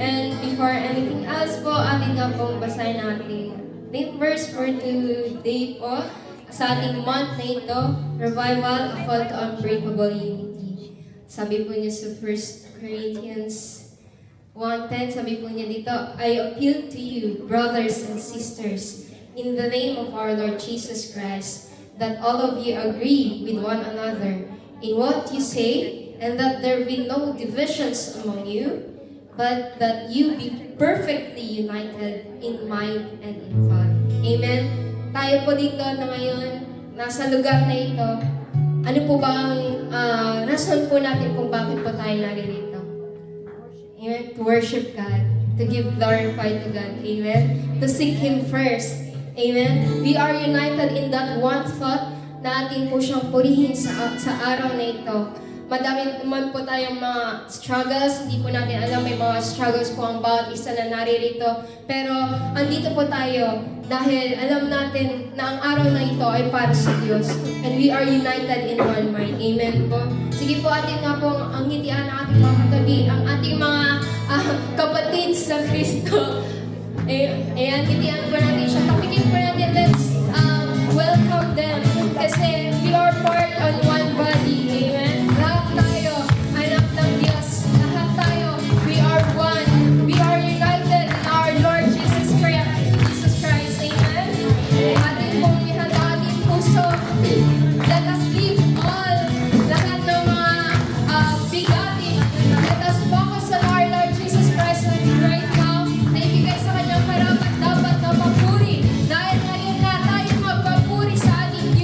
And before anything else po, atin nga pong basahin ang ating main verse for today po sa ating month na ito, Revival, a Call to Unbreakable Unity. Sabi po niya sa 1 Corinthians 1:10, sabi po niya dito, I appeal to you, brothers and sisters, in the name of our Lord Jesus Christ, that all of you agree with one another in what you say, and that there be no divisions among you, but that you be perfectly united in mind and in thought. Amen? Tayo po dito na ngayon, nasa lugar na ito, ano po ba ang rason po natin kung bakit po tayo naririto? Amen? To worship God, to give glorify to God. Amen? To seek Him first. Amen? We are united in that one thought na atin po siyang purihin sa araw na ito. Madami naman po tayong mga struggles, hindi po natin alam, may mga struggles po ang bawat isa na naririto. Pero andito po tayo dahil alam natin na ang araw na ito ay para sa Diyos. And we are united in one mind. Amen po. Sige po, atin nga po ang ngitian ng ating mga katabi, ang ating mga kapatid sa Kristo. Ayan, ngitian po natin siya. Tapikin po natin, let's welcome them. Kasi we are part on one body. Amen. Lahat tayo, anak ng Diyos. Lahat tayo, we are one. We are united in our Lord Jesus Christ. Amen. Atin pong ihanda ating puso. Let us leave all, lahat ng mga bigati. Let us focus on our Lord Jesus Christ right now. Thank you guys sa kanyang karapat dapat na papuri. Dahil ngayon na tayo magpapuri sa ating Diyos.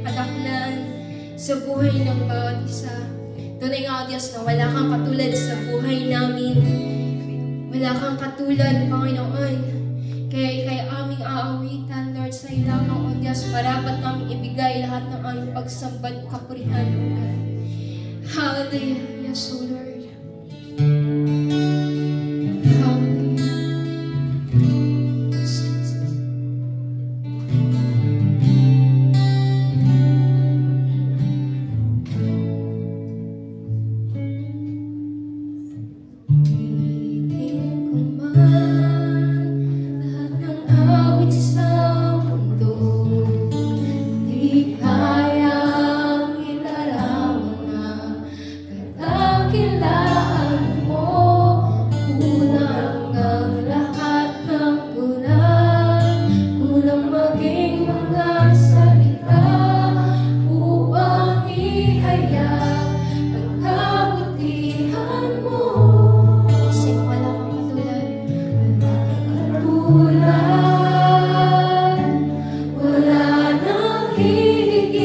kadaklan sa buhay ng bawat isa. Tunay nga, O Diyos, na wala kang katulad sa buhay namin. Wala kang katulad, Panginoon. Kaya aming aawitan, Lord, sa iyo lamang, O Diyos, marapat namin ibigay lahat ng aming pagsambad kapurihan, O God. Hallelujah, yes, O Lord. Hallelujah. Jesus. Itin ko man lahat ng awit sa mundo, di kayang ilarawan ang kadakilaan mo. Kulang ang lahat ng kulang, kulang maging mga salita upang ihayag ang kabutihan mo. Kasi wala kang katulad, wala kang katulad, wala nang hihigit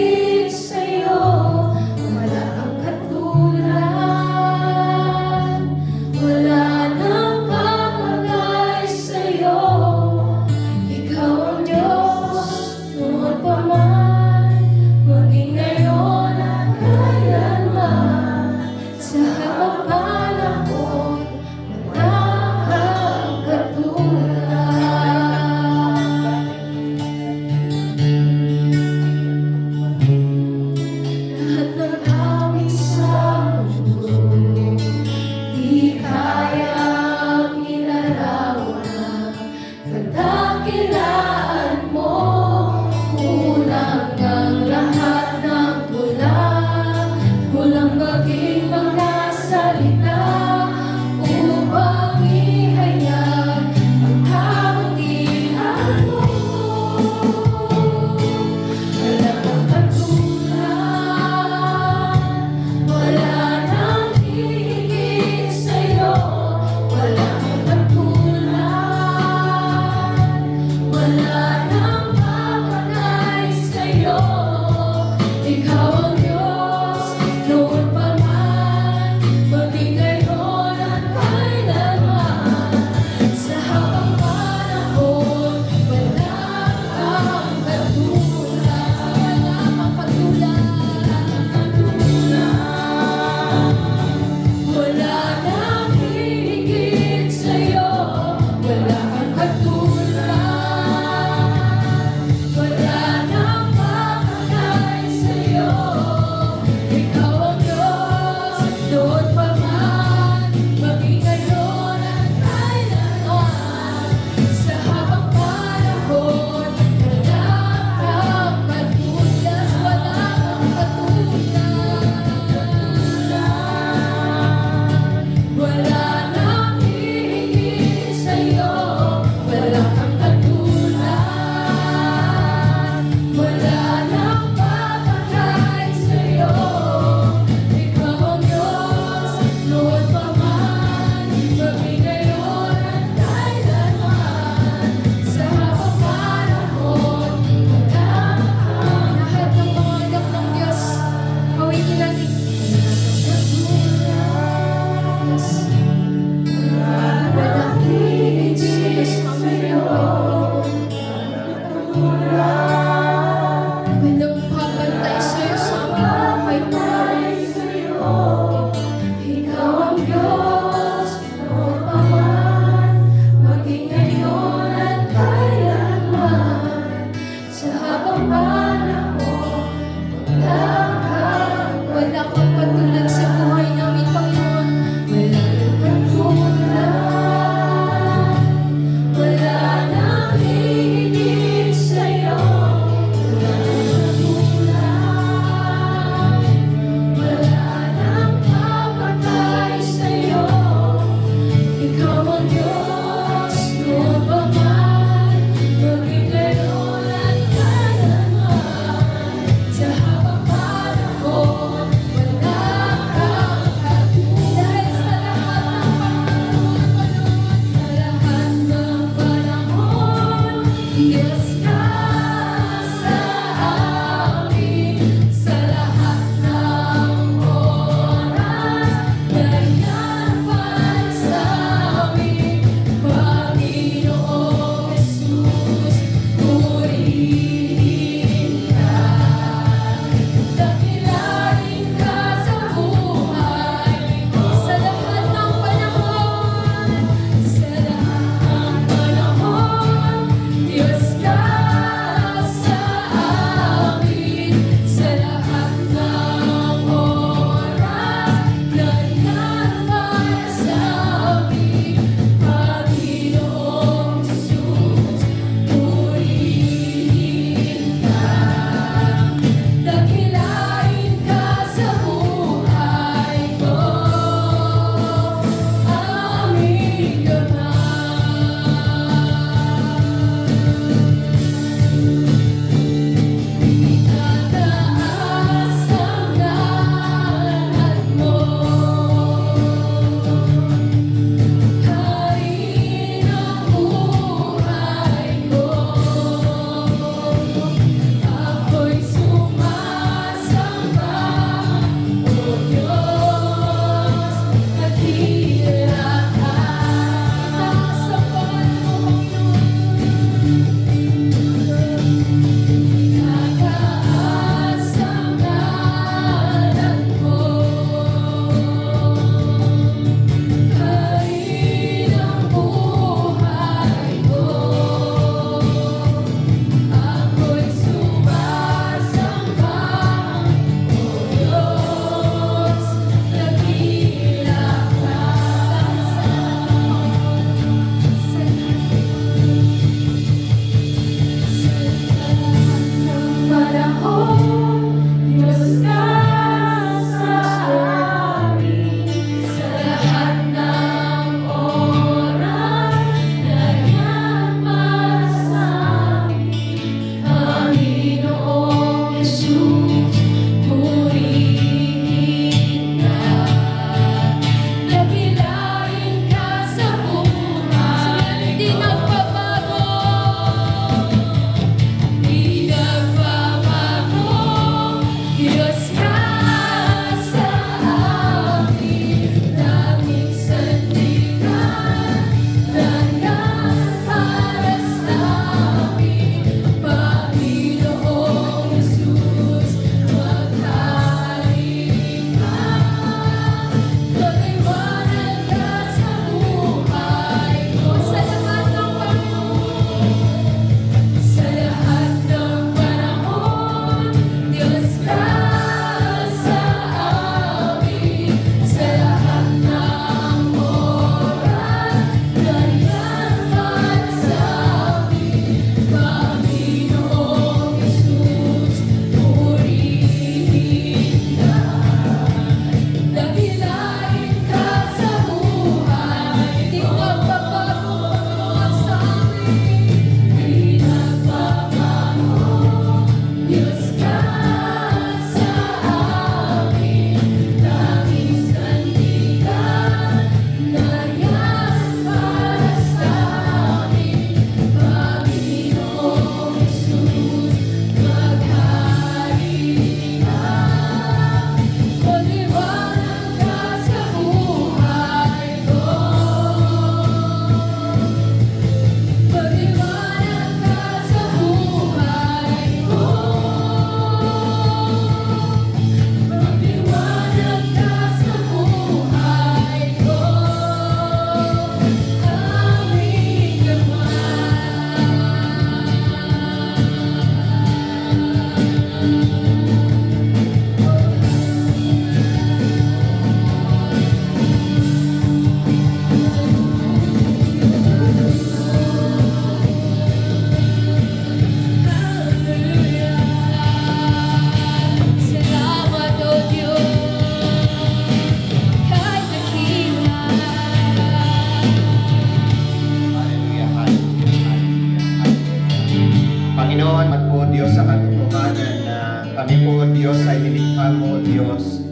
Kami po, O Diyos, ay nilikha mo, O Diyos.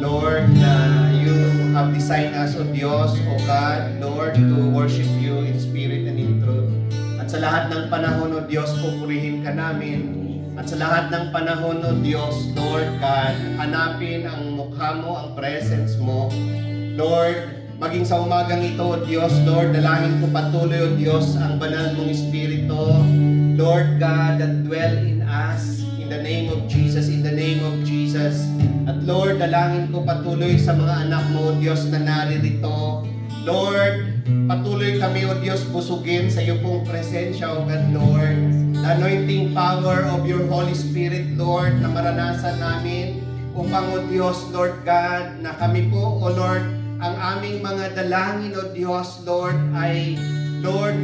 Lord, na you have designed us, O Diyos, O God, Lord, to worship you in spirit and in truth. At sa lahat ng panahon, O Diyos, pupurihin ka namin. At sa lahat ng panahon, O Diyos, Lord God, hanapin ang mukha mo, ang presence mo. Lord, maging sa umagang ito, O Diyos, Lord, dalangin ko patuloy, O Diyos, ang banal mong Espiritu, Lord God, that dwell in us, in the name of Jesus, in the name of Jesus. At Lord, dalangin ko patuloy sa mga anak mo, O Diyos, na naririto. Lord, patuloy kami, O Diyos, busugin sa iyo pong presensya, O God, Lord. The anointing power of your Holy Spirit, Lord, na maranasan namin upang, O Diyos, Lord God, na kami po, O Lord, ang aming mga dalangin, O Diyos, Lord, ay, Lord,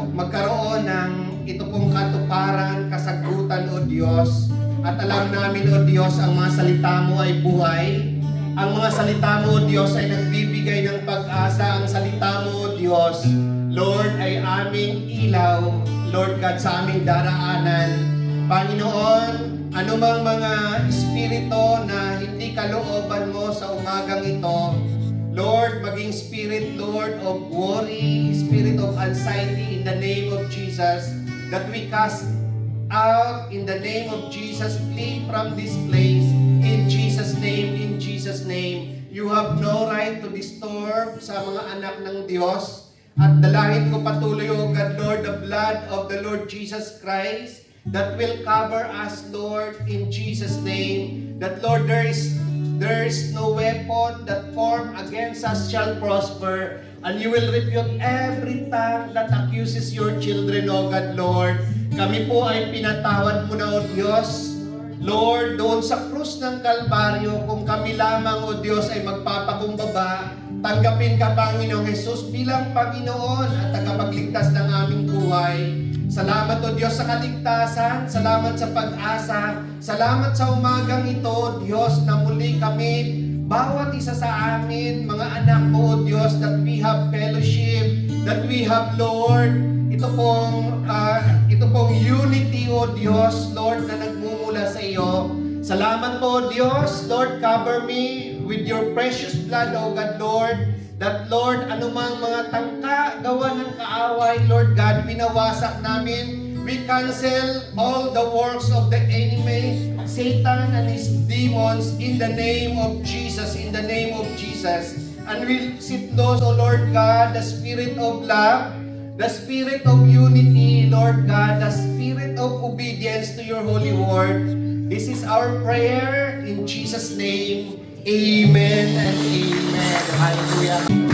magkaroon ng ito pong katuparan, kasagutan, O Diyos. At alam namin, O Diyos, ang mga salita mo ay buhay. Ang mga salita mo, O Diyos, ay nagbibigay ng pag-asa. Ang salita mo, O Diyos, Lord, ay aming ilaw, Lord God, sa aming daraanan. Panginoon, anumang mga espiritu na hindi kalooban mo sa umagang ito, Lord, maging spirit, Lord, of worry, spirit of anxiety in the name of Jesus, that we cast out in the name of Jesus, flee from this place, in Jesus' name, in Jesus' name. You have no right to disturb sa mga anak ng Diyos. At dalangin ko patuloy, O God, Lord, the blood of the Lord Jesus Christ, that will cover us, Lord, in Jesus' name. That, Lord, there is no weapon that form against us shall prosper, and you will refute every tongue that accuses your children, O God, Lord. Kami po ay pinatawad mo na, O Diyos. Lord, doon sa krus ng Kalbaryo, kung kami lamang, O Diyos, ay magpapakumbaba, tanggapin ka, Panginoong Jesus, bilang Panginoon at tagapagligtas ng aming buhay. Salamat, O Diyos, sa kaligtasan. Salamat sa pag-asa. Salamat sa umagang ito, Diyos, na muli kami, bawat isa sa amin, mga anak mo, O Diyos, that we have fellowship, that we have, Lord, ito pong unity, O Diyos, Lord, na nagmumula sa iyo. Salamat po, Diyos. Lord, cover me with your precious blood, O God, Lord. That, Lord, anumang mga tangka, gawa ng kaaway, Lord God, binawasak namin. We cancel all the works of the enemy, Satan and his demons, in the name of Jesus, in the name of Jesus. And we sit those, O Lord God, the spirit of love, the spirit of unity, Lord God, the spirit of obedience to your holy word. This is our prayer in Jesus' name. Amen and amen. Hallelujah.